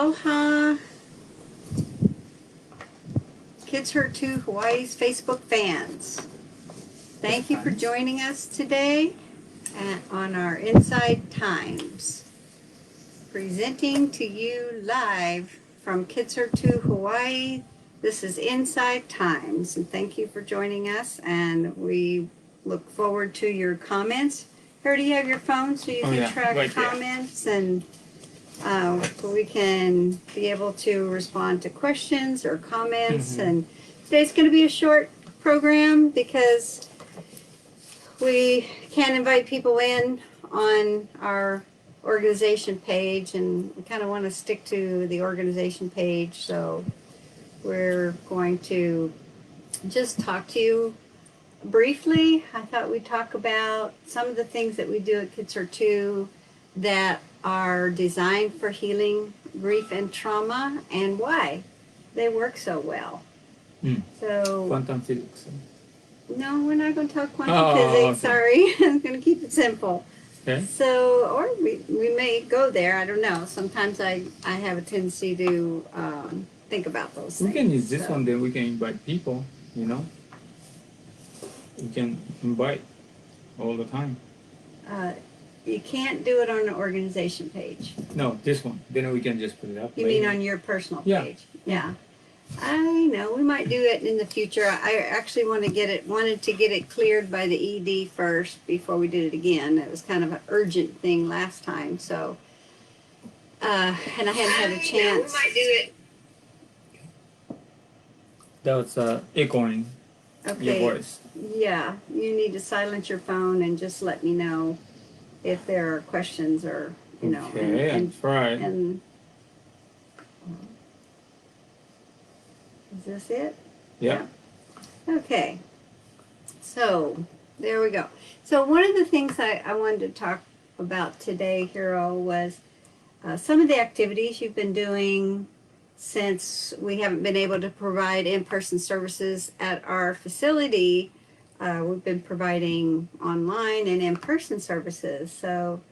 Aloha, Kids Hurt Too Hawaii's Facebook fans. Thank you for joining us today on our Inside Times. Presenting to you live from Kids Hurt Too Hawaii. This is Inside Times, and thank you for joining us, and we look forward to your comments. Here, do you have your phone so you can track right comments and we can be able to respond to questions or comments. And today's going to be a short program because we can't invite people in on our organization page, and we kind of want to stick to the organization page, so we're going to just talk to you briefly. I thought we'd talk about some of the things that we do at Kids Hurt Too that are designed for healing grief and trauma and why they work so well. So quantum physics. no, we're not going to talk quantum physics. Okay. Sorry, I'm going to keep it simple. Okay. So, or we may go there. I don't know. Sometimes I have a tendency to think about those things. We can use this one, then we can invite people, you know. We can invite all the time. You can't do it on an organization page. No, this one. Then we can just put it up. You later. mean on your personal Yeah. page? Yeah. I know we might do it in the future. I actually wanted to get it cleared by the ED first before we did it again. It was kind of an urgent thing last time, so and I hadn't had a chance. We might do it. That was echoing your voice. Yeah, you need to silence your phone and just let me know if there are questions or Okay, and try. and is this it? Yeah. Okay. So there we go. So one of the things I wanted to talk about today, Hiro, was some of the activities you've been doing since we haven't been able to provide in-person services at our facility. We've been providing online and in-person services. So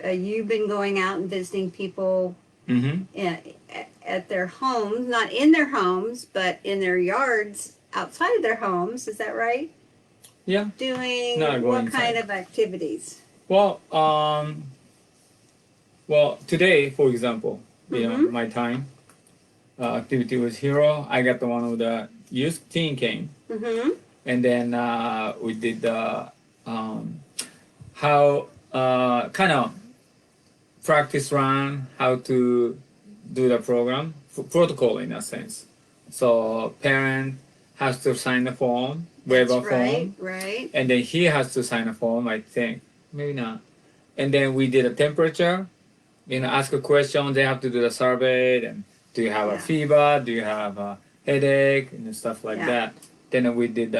you've been going out and visiting people at their homes, not in their homes, but in their yards outside their homes. Is that right? Yeah. Doing No, what kind of activities? Well, today, for example, you know, my time activity was Hero. I got the one with the youth teen came. And then we did the how kind of practice run how to do the program protocol in a sense. So parent has to sign the form, waiver form, right, and then he has to sign a form. I think maybe not. And then we did a temperature. You know, ask a question. They have to do the survey. And do you have a fever? Do you have a headache and stuff like that? Then we did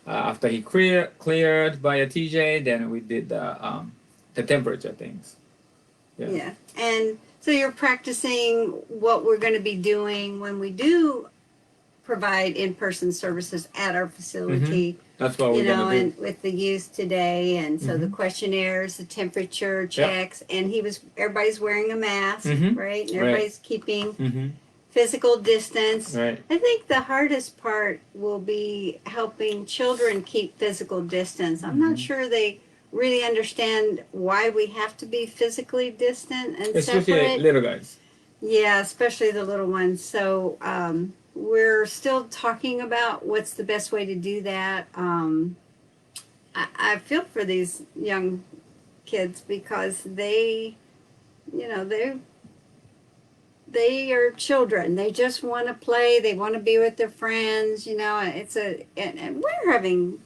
after he cleared by a TJ. Then we did the temperature things. Yeah. And so you're practicing what we're going to be doing when we do provide in-person services at our facility. That's what we're going to do. And with the youth today, and so the questionnaires, the temperature checks, and everybody's wearing a mask, right? And everybody's keeping physical distance. Right. I think the hardest part will be helping children keep physical distance. I'm not sure they really understand why we have to be physically distant and especially separate. Little guys. Yeah, especially the little ones. So we're still talking about what's the best way to do that. I feel for these young kids because they are children. They just want to play. They want to be with their friends. You know, and we're having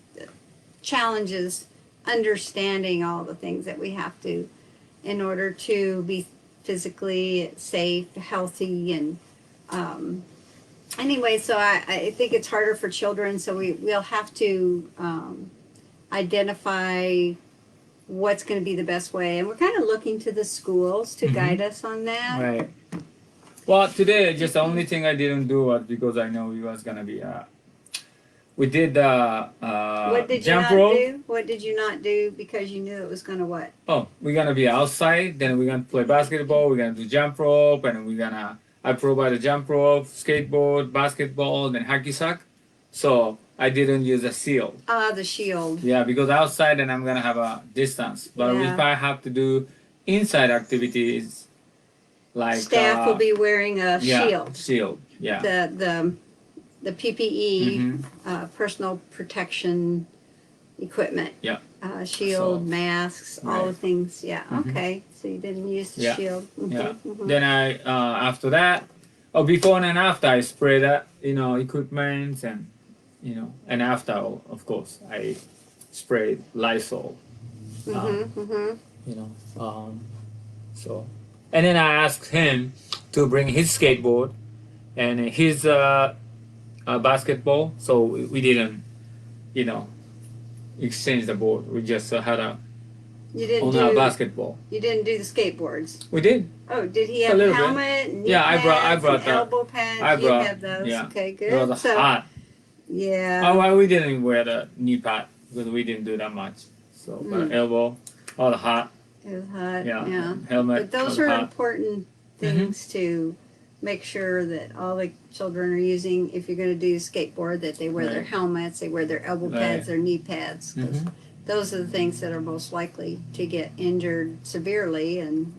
challenges understanding all the things that we have to in order to be physically safe, healthy, and anyway, so I think it's harder for children, so we'll have to identify what's going to be the best way, and we're kind of looking to the schools to guide us on that. Right. Well, today, just the only thing I didn't do was because I know we was going to be we did the What did you jump not rope. do? What did you not do because you knew it was gonna what? Oh, we're gonna be outside. Then we're gonna play basketball. We're gonna do jump rope, and we're gonna. I provide the jump rope, skateboard, basketball, then hacky sack. So I didn't use a shield. Ah, the shield. Yeah, because outside, and I'm gonna have a distance. But if Yeah. I have to do inside activities, like Staff will be wearing a shield. shield. Yeah. The PPE, Mhm. Personal protection equipment. Yeah. Shield, So, masks, all right. the things. Yeah. Mhm. Okay. So you didn't use the Yeah. shield. Mhm, Yeah. mhm. Then I after that, before and after I spray that equipment and after of course I sprayed Lysol. Mhm. You know so and then I asked him to bring his skateboard and his basketball. So we didn't exchange the board. We just had a You didn't on our do. basketball. You didn't do the skateboards. We did. Oh, did he A have little bit. helmet? Knee Yeah, I pads, brought and that. elbow pads. I You brought. have those. Yeah. Okay, good. It was So hot. yeah. Oh, well, we didn't wear the knee pad because we didn't do that much. So, but elbow, all the hot. It was hot. Yeah. Yeah. Helmet. But those all are hot. important things to make sure that all the children are using. If you're going to do skateboard, that they wear their Right. helmets, they wear their elbow Right. pads, their knee pads. 'Cause Mhm. those are the things that are most likely to get injured severely, and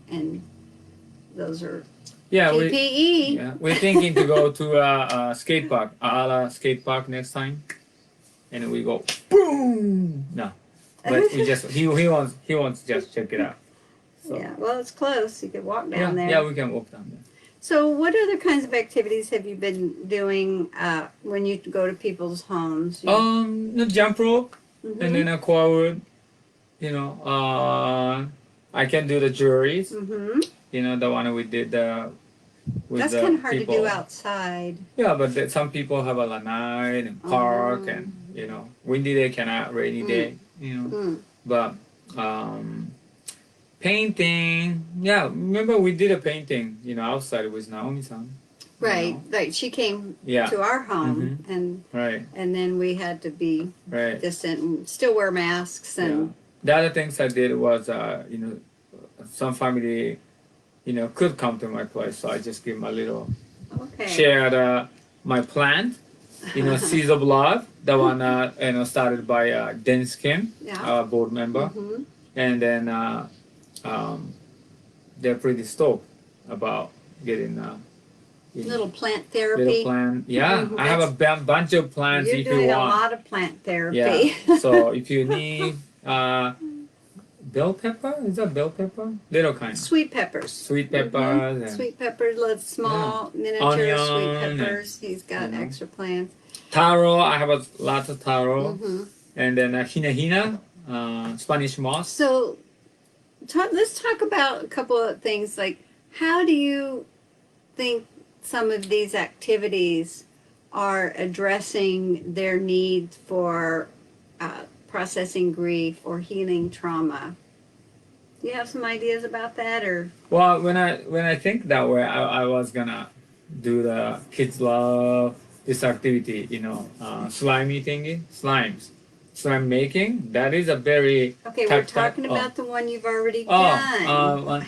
those are Yeah, PPE. we're thinking to go to a skate park, a skate park next time, and we go boom. No, but we just he wants to just check it out. So, Yeah, well, it's close. You could walk down there. Yeah, we can walk down there. So, what other kinds of activities have you been doing when you go to people's homes? The jump rope. Mhm. And then a quote, I can do the juries, the one we did with That's the kind of hard people. to do outside. Yeah, but some people have a night and park and, windy day cannot, rainy day, But painting, yeah, remember we did a painting, outside with Naomi-san. Right, like she came Yeah. to our home, Right, and then we had to be right. distant and still wear masks and The other things I did was, some family, could come to my place, so I just give them a little okay. shared my plant, Seeds of Love, the one started by Dennis Kim, Yeah. our board member, Mhm. and then they're pretty stoked about getting Little plant therapy. little plant. Yeah, Mhm, I have a bunch of plants You're if doing you a want. lot of plant therapy. Yeah, so if you need bell pepper, is that bell pepper? Little kind. Sweet peppers. Sweet peppers and Sweet peppers, little small miniature Onion sweet and, peppers. He's got extra plants. taro. I have a lot of taro, Mhm. and then hina, Spanish moss. So, let's talk about a couple of things. Like, how do you think some of these activities are addressing their need for processing grief or healing trauma? Do you have some ideas about that, or? Well, when I think that way, I was gonna do the kids love this activity, slimy thingy, slime making. That is a very Okay, we're talking about the one you've already done.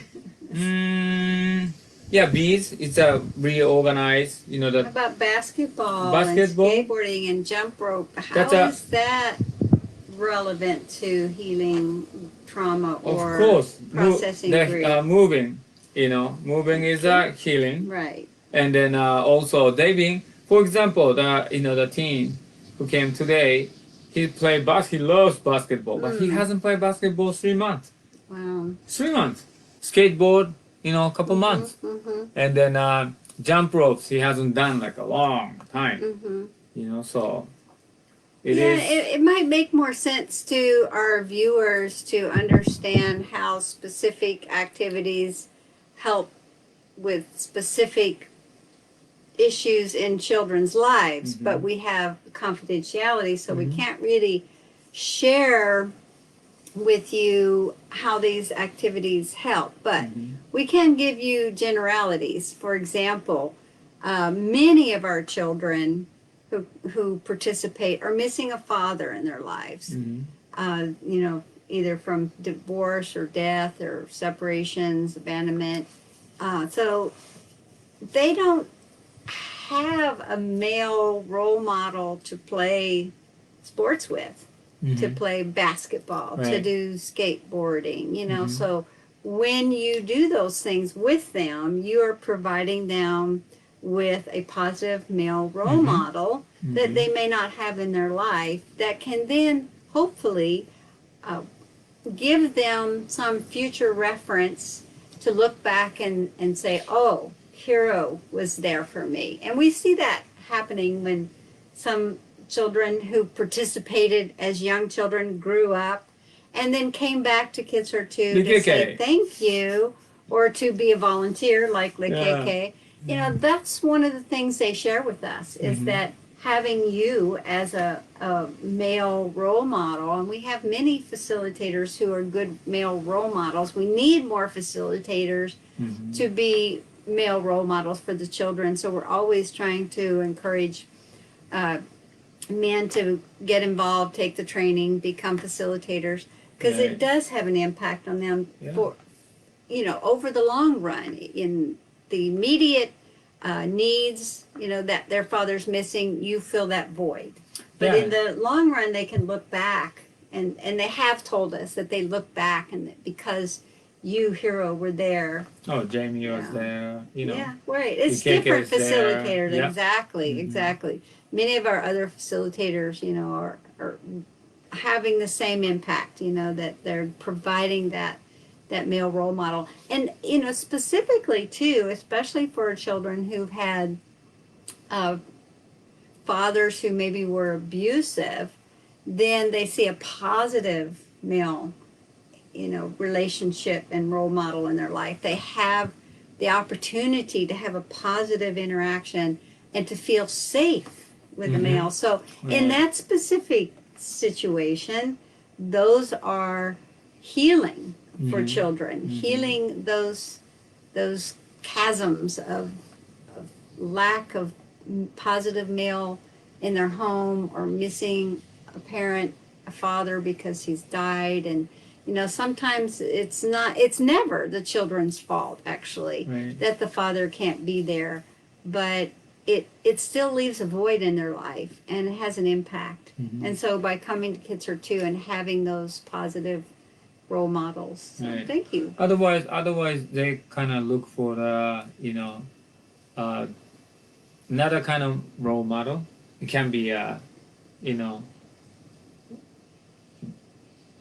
Yeah, bees. It's a reorganized, How the about basketball, Basketball? and skateboarding and jump rope? How That's a- is that relevant to healing trauma of or course processing grief? moving. Moving is healing, Right. and then also diving. For example, the teen who came today, he loves basketball, but he hasn't played basketball 3 months. Wow. 3 months. Skateboard, a couple months. Mm-hmm. And then jump ropes, he hasn't done like a long time. Mm-hmm. So it Yeah, is. it might make more sense to our viewers to understand how specific activities help with specific issues in children's lives, but we have confidentiality, so we can't really share with you how these activities help. But we can give you generalities. For example, many of our children who who participate are missing a father in their lives. You know, either from divorce or death or separations, abandonment. So they don't have a male role model to play sports with, to play basketball, to Right. do skateboarding, you know. So when you do those things with them, you are providing them with a positive male role model that they may not have in their life that can then hopefully give them some future reference to look back and say, oh, hero was there for me. And we see that happening when some children who participated as young children grew up and then came back to Kids Are Two to say thank you or to be a volunteer like LKK. You know, that's one of the things they share with us is that having you as a male role model, and we have many facilitators who are good male role models. We need more facilitators to be male role models for the children. So we're always trying to encourage men to get involved, take the training, become facilitators, because it does have an impact on them for, you know, over the long run. In the immediate needs, you know, that their father's missing, you fill that void. But in the long run, they can look back, and they have told us that they look back, and that because you, hero, were there. Oh, Jamie was there, you know. Yeah, right. It's KK different is there. facilitators. Yep. Exactly, exactly. Many of our other facilitators, you know, are having the same impact, you know, that they're providing that male role model. And, you know, specifically, too, especially for children who've had fathers who maybe were abusive, then they see a positive male, you know, relationship and role model in their life. They have the opportunity to have a positive interaction and to feel safe with a male. So in that specific situation, those are healing for children, healing those chasms of lack of positive male in their home, or missing a parent, a father, because he's died. And you know, sometimes it's never the children's fault, actually, that the father can't be there, but it still leaves a void in their life, and it has an impact. And so by coming to Kids Are Two and having those positive role models, so thank you. Otherwise they kind of look for the, you know, another kind of role model. It can be, you know,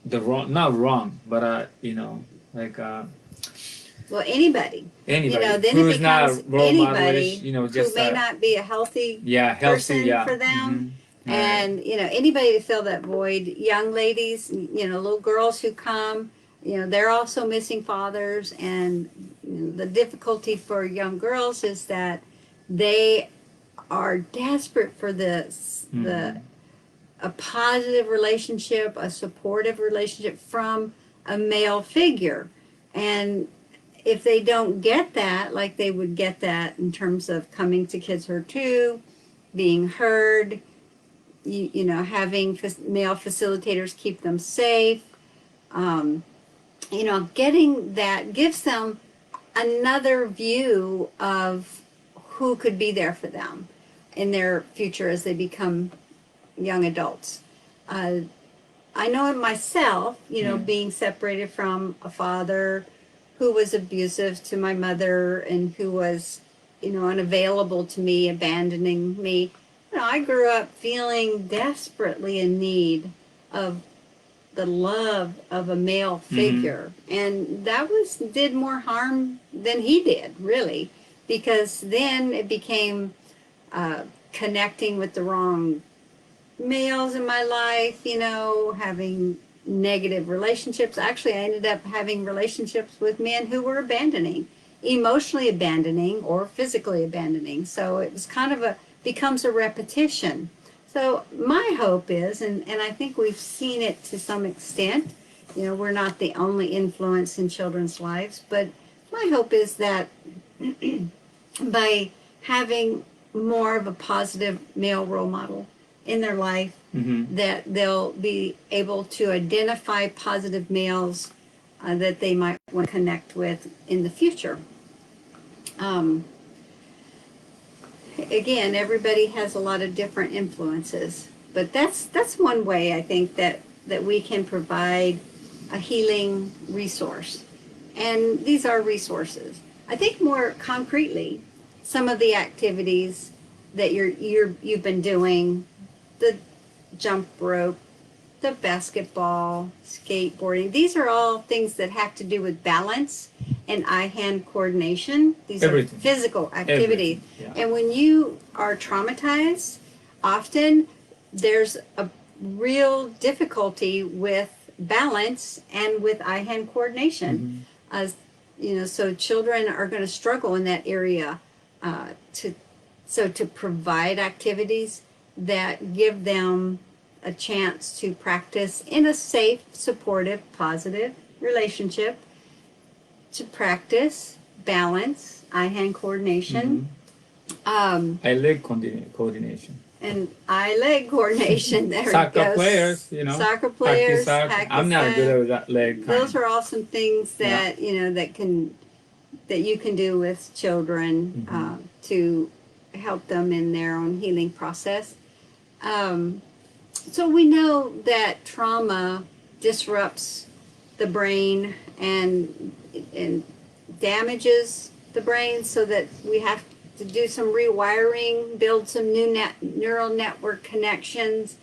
not wrong, but you know, like well, anybody, you know, then who's it not becomes role anybody model, you know, just who may not be a healthy healthy, person for them. Right. And you know, anybody to fill that void. Young ladies, you know, little girls who come, you know, they're also missing fathers. And you know, the difficulty for young girls is that they are desperate for a positive relationship, a supportive relationship from a male figure. And if they don't get that, like they would get that in terms of coming to Kids Are Two, being heard, you know, having male facilitators keep them safe, you know, getting that gives them another view of who could be there for them in their future as they become young adults. I know it myself, you know, being separated from a father who was abusive to my mother and who was, you know, unavailable to me, abandoning me. You know, I grew up feeling desperately in need of the love of a male figure. And that did more harm than he did, really, because then it became connecting with the wrong males in my life, you know, having negative relationships. Actually, I ended up having relationships with men who were emotionally abandoning or physically abandoning. So it was kind of becomes a repetition. So my hope is, and I think we've seen it to some extent, you know, we're not the only influence in children's lives, but my hope is that by having more of a positive male role model in their life, that they'll be able to identify positive males that they might want to connect with in the future. Again, everybody has a lot of different influences, but that's one way I think that we can provide a healing resource. And these are resources. I think more concretely, some of the activities that you've been doing, the jump rope, the basketball, skateboarding, these are all things that have to do with balance and eye-hand coordination. These Everything. are physical activities. Yeah. And when you are traumatized, often there's a real difficulty with balance and with eye-hand coordination. So children are going to struggle in that area to provide activities that give them a chance to practice in a safe, supportive, positive relationship, to practice balance, eye-hand coordination, eye-leg coordination. And eye-leg coordination. There Soccer it goes. players, Soccer players. I'm not good at that leg. Those are all some things that that you can do with children to help them in their own healing process. So we know that trauma disrupts the brain and damages the brain, so that we have to do some rewiring, build some new neural network connections,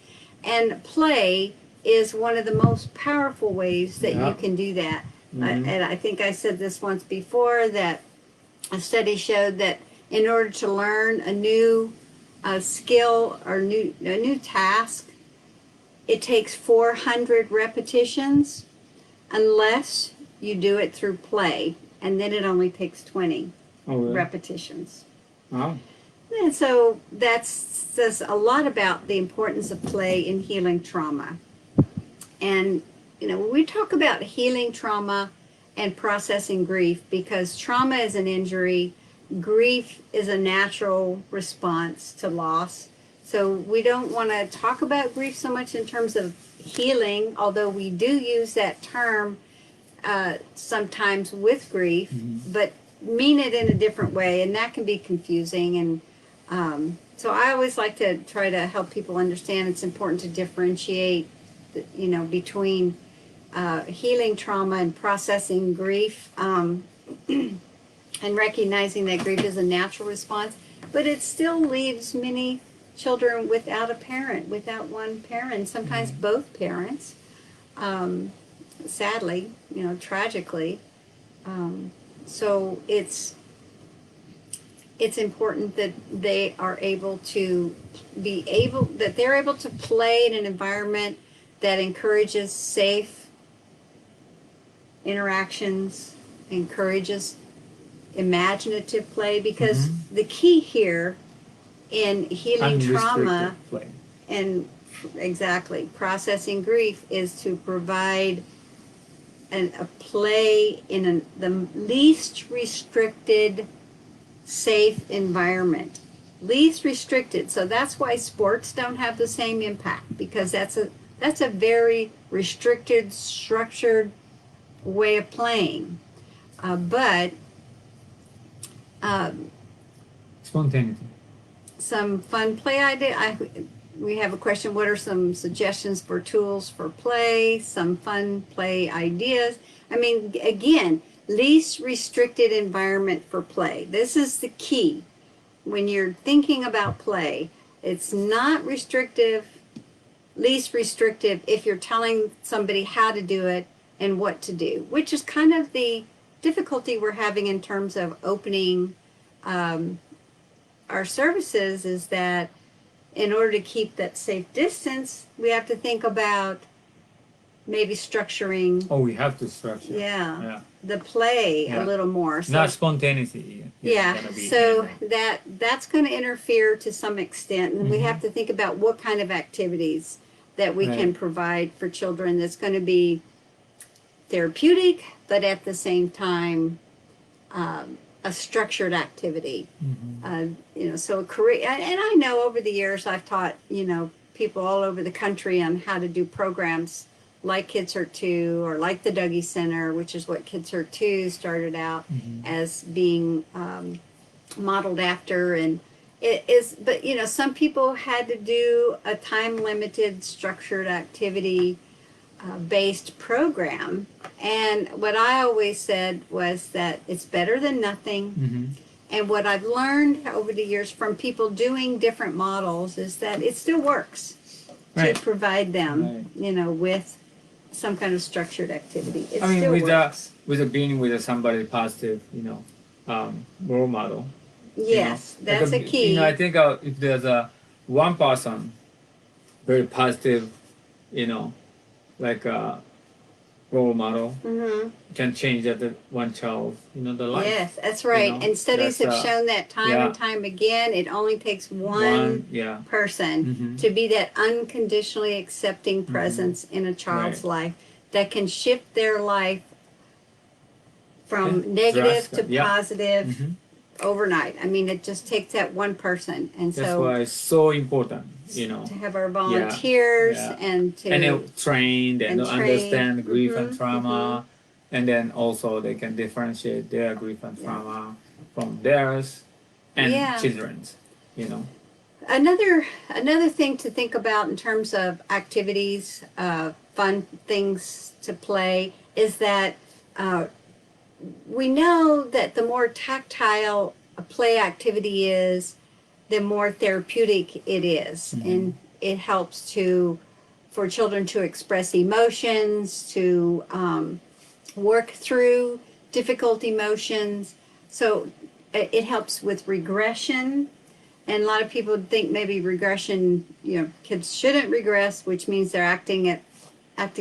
and play is one of the most powerful ways that you can do that. And I think I said this once before, that a study showed that in order to learn a new skill or a new task, it takes 400 repetitions unless you do it through play, and then it only takes 20 repetitions. Wow. And so that says a lot about the importance of play in healing trauma. And, when we talk about healing trauma and processing grief, because trauma is an injury, grief is a natural response to loss. So we don't want to talk about grief so much in terms of healing, although we do use that term sometimes with grief, but mean it in a different way, and that can be confusing. And so I always like to try to help people understand it's important to differentiate, between healing trauma and processing grief, and recognizing that grief is a natural response, but it still leaves many children without a parent, without one parent, sometimes both parents, sadly, tragically. So it's important that they are able to that they're able to play in an environment that encourages safe interactions, encourages imaginative play, because the key here in healing trauma play. and processing grief is to provide a play in the least restricted, safe environment. Least restricted. So that's why sports don't have the same impact, because that's a very restricted, structured way of playing. But spontaneity. Some fun play idea. We have a question: what are some suggestions for tools for play? Some fun play ideas. I mean, again, least restricted environment for play. This is the key. When you're thinking about play, it's not restrictive, least restrictive if you're telling somebody how to do it and what to do, which is kind of the difficulty we're having in terms of opening our services, is that in order to keep that safe distance, we have to think about maybe structuring. Oh, we have to structure. Yeah. The play a little more. So, not spontaneity. So that's going to interfere to some extent, and we have to think about what kind of activities that we can provide for children that's going to be therapeutic, but at the same time a structured activity. Mm-hmm. So a career, and I know over the years I've taught, people all over the country on how to do programs like Kids Hurt 2 or like the Dougie Center, which is what Kids Hurt 2 started out Mm-hmm. as being modeled after. And it is, but some people had to do a time limited structured activity based program. And what I always said was that it's better than nothing. Mm-hmm. And what I've learned over the years from people doing different models is that it still works Right. to provide them, Right. With some kind of structured activity. It I mean, still works. with being with somebody positive, role model. Yes, that's a key. I think if there's one person very positive, like a role model, Mm-hmm. can change that one child, the life. Yes, that's right. And studies have shown that time and time again, it only takes one person Mm-hmm. to be that unconditionally accepting presence in a child's life that can shift their life from negative to positive Mm-hmm. overnight. I mean, it just takes that one person. And That's so why it's so important, to have our volunteers and to they're trained and understand grief and Mm-hmm. trauma, and then also they can differentiate their grief and trauma from theirs and children's. Another thing to think about in terms of activities, fun things to play, is that we know that the more tactile a play activity is, the more therapeutic it is. Mm-hmm. And it helps for children to express emotions, to work through difficult emotions. So it helps with regression. And a lot of people think maybe regression, kids shouldn't regress, which means they're acting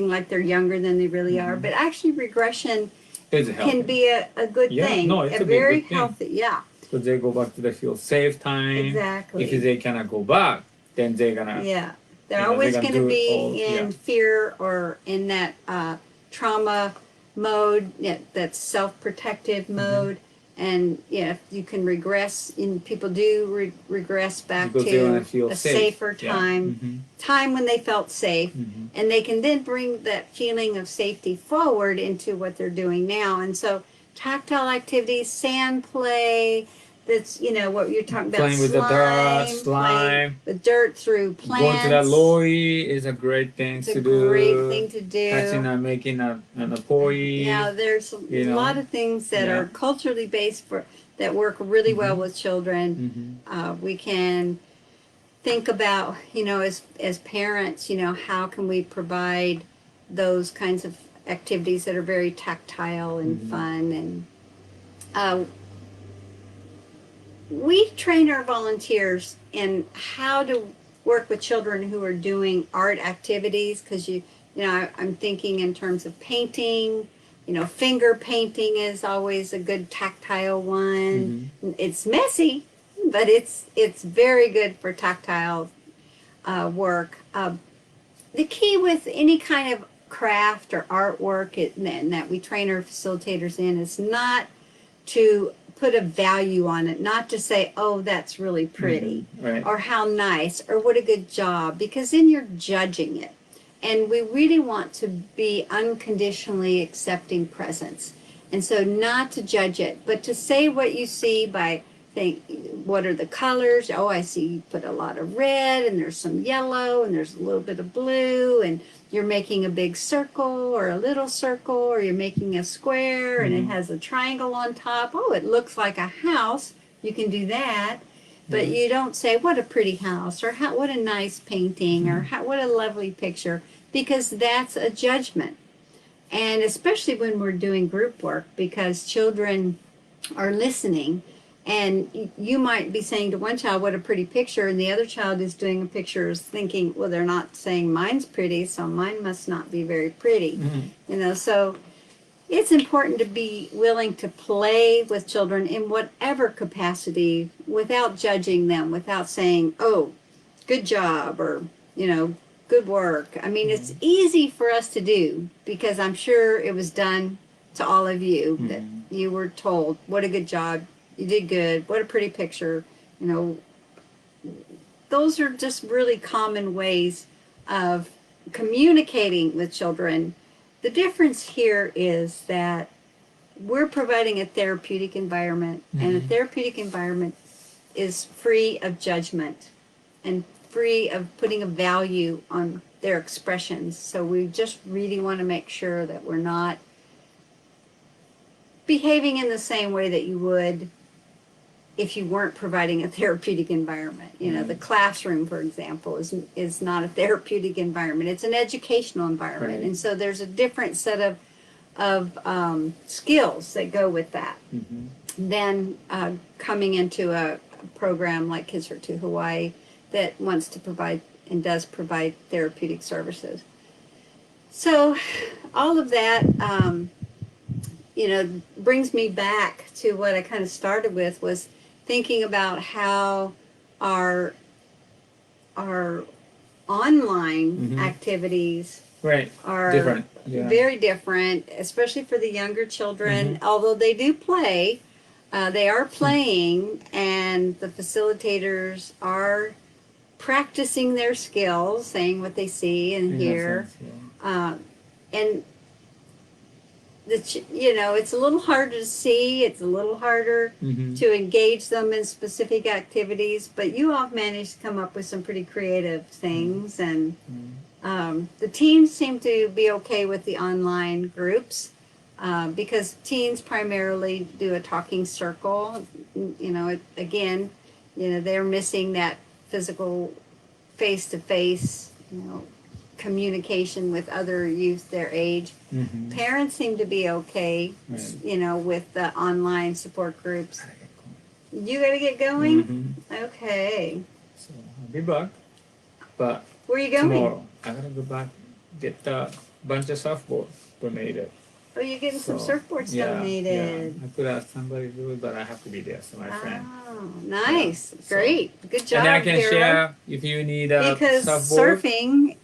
like they're younger than they really are. But actually regression can be a good thing. No, it's a very good thing. healthy, So they go back to the feel safe time. Exactly. If they cannot go back, then they're gonna. Yeah. They're always going to be in fear or in that trauma mode, that self-protective mode. And you can regress, and people do regress back to a safer time, time when they felt safe. Mm-hmm. And they can then bring that feeling of safety forward into what they're doing now. And so tactile activities, sand play, that's, what you're talking about, playing with the dirt, slime, with dirt through plants. Going to that loi is a great thing to do. Great thing to do. Catching and making a poi. Yeah, there's a lot of things that are culturally based that work really well with children. Mm-hmm. We can think about, as parents, how can we provide those kinds of activities that are very tactile and fun. And we train our volunteers in how to work with children who are doing art activities, because I'm thinking in terms of painting. Finger painting is always a good tactile one. It's messy, but it's very good for tactile work. The key with any kind of craft or artwork and that we train our facilitators in is not to put a value on it, not to say, oh, that's really pretty, or how nice, or what a good job, because then you're judging it. And we really want to be unconditionally accepting presence. And so not to judge it, but to say what you see by saying, what are the colors? Oh, I see you put a lot of red, and there's some yellow, and there's a little bit of blue, and you're making a big circle or a little circle, or you're making a square and it has a triangle on top. Oh, it looks like a house. You can do that. But you don't say, what a pretty house, or what a nice painting, or what a lovely picture, because that's a judgment. And especially when we're doing group work, because children are listening. And you might be saying to one child, what a pretty picture, and the other child is doing a picture, is thinking, well, they're not saying mine's pretty, so mine must not be very pretty. So it's important to be willing to play with children in whatever capacity without judging them, without saying, oh, good job, or, good work. I mean, it's easy for us to do because I'm sure it was done to all of you that you were told, what a good job, you did good, what a pretty picture, you know. Those are just really common ways of communicating with children. The difference here is that we're providing a therapeutic environment, and a therapeutic environment is free of judgment and free of putting a value on their expressions. So we just really want to make sure that we're not behaving in the same way that you would if you weren't providing a therapeutic environment. You know, the classroom, for example, is not a therapeutic environment. It's an educational environment. Right. And so there's a different set of skills that go with that than coming into a program like Kids for to Hawaii that wants to provide and does provide therapeutic services. So all of that, you know, brings me back to what I kind of started with, was thinking about how our online activities are different. very different, especially for the younger children. Although they do play, they are playing, and the facilitators are practicing their skills, saying what they see and hear. And you know, it's a little harder to see. It's a little harder to engage them in specific activities. But you all have managed to come up with some pretty creative things, and the teens seem to be okay with the online groups because teens primarily do a talking circle. You know, again, you know, they're missing that physical, face-to-face, you know, communication with other youth their age. Parents seem to be okay, you know, with the online support groups. You gotta get going? Okay. So I'll be back, but where are you going? Tomorrow I gotta go back, get a bunch of softball donated. Oh, you're getting some surfboards donated. I could ask somebody to do it, but I have to be there, so my friend. Oh, nice. Great. Good job, And I can Hero. share if you need a because softboard. surfing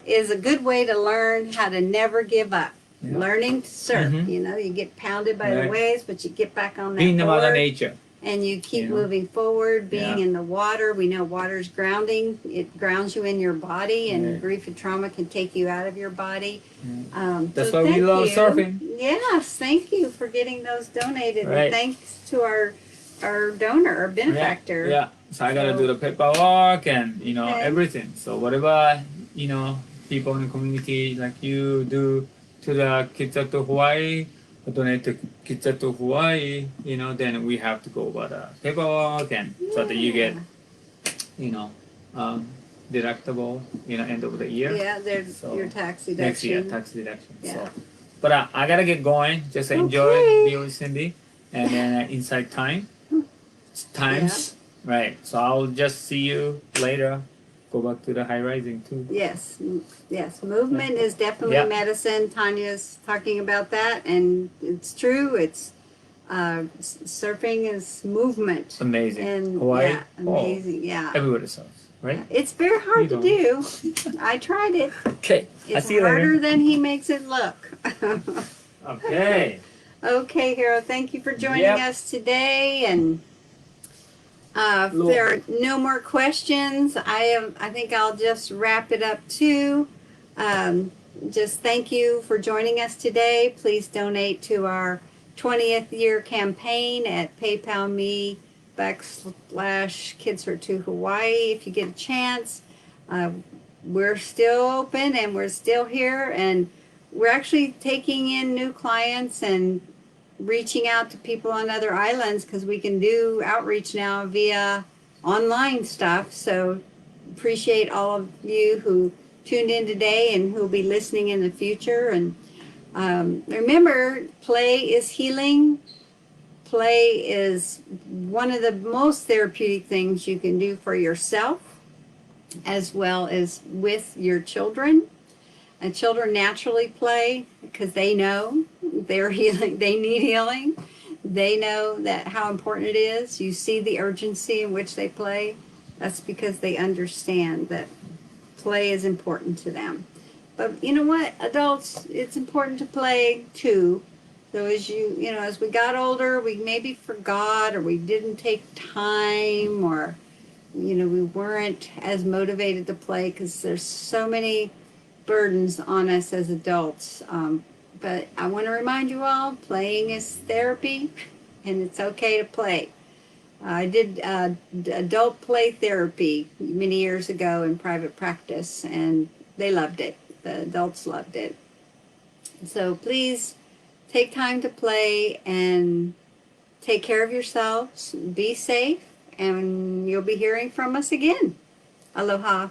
is a good way to learn how to never give up. Learning to surf. You know, you get pounded by the waves, but you get back on that Being board. Mother Nature. And you keep moving forward, being in the water. We know water's grounding. It grounds you in your body, and grief and trauma can take you out of your body. That's so why we love you. surfing. Yes, thank you for getting those donated. Right. And thanks to our donor, our benefactor. Yeah. So I gotta do the paperwork and, you know, everything. So whatever, you know, people in the community like you do to the Kids to Hawaii, donate to Kids to Hawaii, you know, then we have to go over the paperwork, and so that you get, you know, deductible, you know, end of the year. Yeah, there's your tax deduction. Next year, tax deduction. Yeah. So, but I gotta get going. Just enjoy being with Cindy, and then inside times, right? So I'll just see you later. Go back to the high rising too. Yes, yes. Movement is definitely medicine. Tanya's talking about that, and it's true. It's surfing is movement. Amazing. And Hawaii, amazing. Yeah. Everywhere surfs, right? It's very hard to do. I tried it. Okay. It's I'll see you harder later. than he makes it look. Okay. Okay, Hero. Thank you for joining us today, and. If there are no more questions, I think I'll just wrap it up too. Just thank you for joining us today. Please donate to our 20th year campaign at PayPal.me/Kids to Hawaii if you get a chance. We're still open and we're still here, and we're actually taking in new clients and reaching out to people on other islands because we can do outreach now via online stuff. So appreciate all of you who tuned in today and who'll be listening in the future. And remember, play is healing. Play is one of the most therapeutic things you can do for yourself as well as with your children. And children naturally play because they know they're healing. They need healing. They know that how important it is. You see the urgency in which they play. That's because they understand that play is important to them. But you know what? Adults, it's important to play too. So as as we got older, we maybe forgot or we didn't take time or, we weren't as motivated to play because there's so many burdens on us as adults. But I want to remind you all, playing is therapy and it's okay to play. I did adult play therapy many years ago in private practice and they loved it. The adults loved it. So please take time to play and take care of yourselves. Be safe, and you'll be hearing from us again. Aloha.